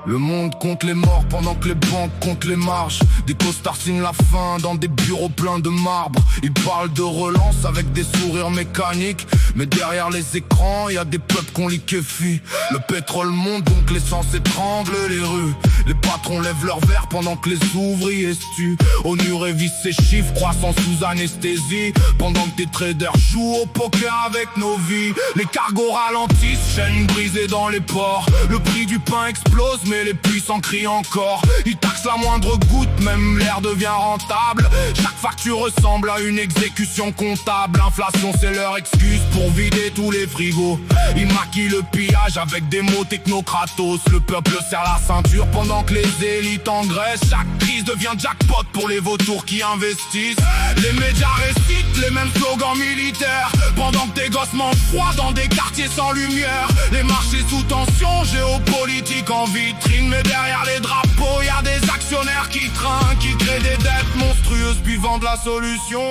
Le monde compte les morts pendant que les banques comptent les marges. Des costards signent la fin dans des bureaux pleins de marbre. Ils parlent de relance avec des sourires mécaniques, mais derrière les écrans, y a des peuples qu'on liquéfie. Le pétrole monte donc l'essence étrangle les rues. Les patrons lèvent leurs verres pendant que les ouvriers se tuent. ONU révise ses chiffres, croissant sous anesthésie, pendant que des traders jouent au poker avec nos vies. Les cargos ralentissent, chaînes brisées dans les ports. Le prix du pain explose, mais les puissants crient encore. Ils taxent la moindre goutte, même l'air devient rentable. Chaque facture ressemble à une exécution comptable. L'inflation c'est leur excuse pour vider tous les frigos. Ils maquillent le pillage avec des mots technocratos. Le peuple serre la ceinture pendant que les élites engraissent. Chaque crise devient jackpot pour les vautours qui investissent. Les médias récitent les mêmes slogans militaires, pendant que des gosses mangent froid dans des quartiers sans lumière. Les marchés sous tension, géopolitique en vitrine, mais derrière les drapeaux y a des actionnaires qui trinquent, qui créent des dettes monstrueuses puis vendent la solution.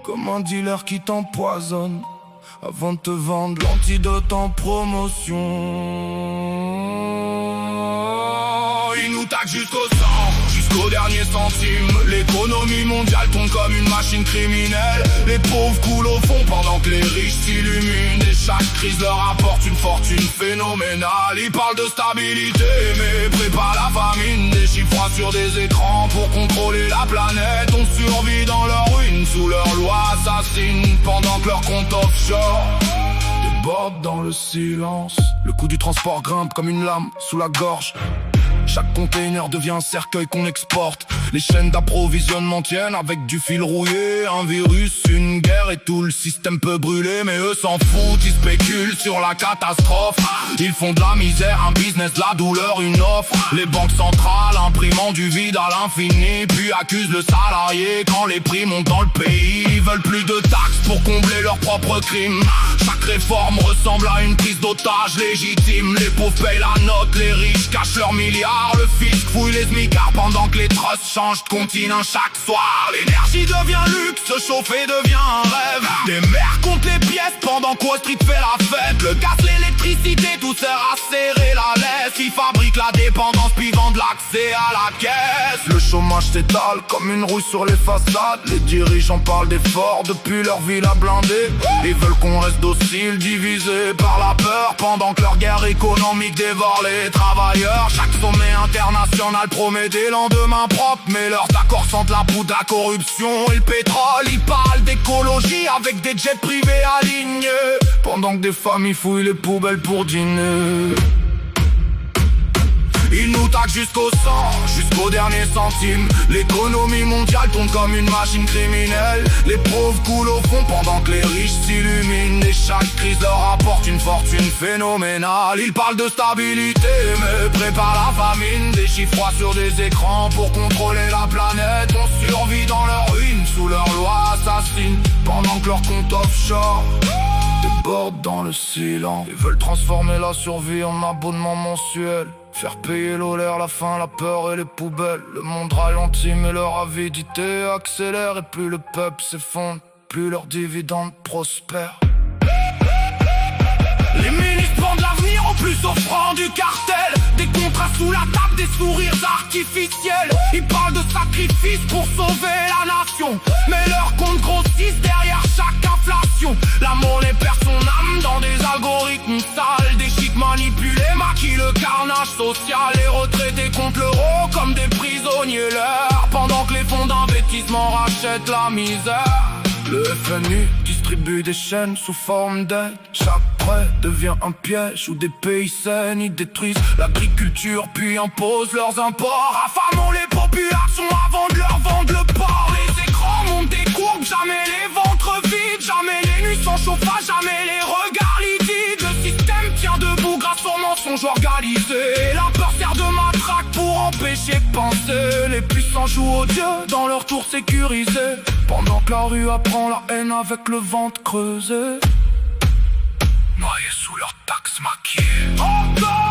Comme un dealer qui t'empoisonne avant de te vendre l'antidote en promotion. Ils nous taxent jusqu'au sang, jusqu'au dernier centime. L'économie mondiale tombe comme une machine criminelle. Les pauvres coulent au fond pendant que les riches s'illuminent. Et chaque crise leur apporte une fortune phénoménale. Ils parlent de stabilité mais préparent la famine. Des chiffres sur des écrans pour contrôler la planète. On survit dans leur ruine sous leur loi assassine, pendant que leur compte offshore déborde dans le silence. Le coût du transport grimpe comme une lame sous la gorge. Chaque container devient un cercueil qu'on exporte. Les chaînes d'approvisionnement tiennent avec du fil rouillé. Un virus, une guerre et tout le système peut brûler. Mais eux s'en foutent, ils spéculent sur la catastrophe. Ils font de la misère un business, de la douleur une offre. Les banques centrales imprimant du vide à l'infini, puis accusent le salarié quand les prix montent dans le pays. Ils veulent plus de taxes pour combler leurs propres crimes. Chaque réforme ressemble à une prise d'otage légitime. Les pauvres payent la note, les riches cachent leurs milliards. Le fisc fouille les smicards pendant que les trusts changent de continent chaque soir. L'énergie devient luxe, se chauffer devient un rêve. Des mères comptent les pièces pendant qu'Wall Street fait la fête. Le gaz, l'électricité, tout sert à serrer la laisse. Ils fabriquent la dépendance puis vendent l'accès à la caisse. Le chômage s'étale comme une rouille sur les façades. Les dirigeants parlent d'efforts depuis leur ville à blinder. Ils veulent qu'on reste docile, divisé par la peur, pendant que leur guerre économique dévore les travailleurs. Chaque sommet international promet des lendemains propres, mais leurs accords sentent la poudre, la corruption et le pétrole. Ils parlent d'écologie avec des jets privés alignés, pendant que des familles fouillent les poubelles pour dîner. Ils nous taxent jusqu'au sang, jusqu'au dernier centime. L'économie mondiale tombe comme une machine criminelle. Les pauvres coulent au fond pendant que les riches s'illuminent. Et chaque crise leur apporte une fortune phénoménale. Ils parlent de stabilité mais préparent la famine. Des chiffres sur des écrans pour contrôler la planète. On survit dans leur ruine sous leur loi assassine, pendant que leur compte offshore déborde dans le silence. Ils veulent transformer la survie en abonnement mensuel, faire payer l'eau, l'air, la faim, la peur et les poubelles. Le monde ralentit mais leur avidité accélère. Et plus le peuple s'effondre, plus leurs dividendes prospèrent. Les ministres vendent l'avenir au plus offrant du cartel. Des contrats sous la table, des sourires artificiels. Ils parlent de sacrifice pour sauver la nation, mais leurs comptes grossissent derrière chaque inflation. La monnaie perd son âme dans des algorithmes sales. Des chics manipulés maquillent le carnage social. Les retraités comptent l'euro comme des prisonniers l'heure, pendant que les fonds d'investissement rachètent la misère. Le FMI distribue des chaînes sous forme d'aide. Chaque prêt devient un piège où des pays saines. Ils détruisent l'agriculture puis imposent leurs imports. Affamons les populations avant de leur vendre le porc. Les écrans montent des courbes, jamais les ventres vides. Jamais les nuits sans chauffage, jamais les regards livides. Le système tient debout grâce au mensonge organisé. La peur sert de matraque pour empêcher de penser. Les puissants jouent aux dieux dans leur tour sécurisée, pendant que la rue apprend la haine avec le ventre creusé, noyés sous leurs taxes maquillées. Encore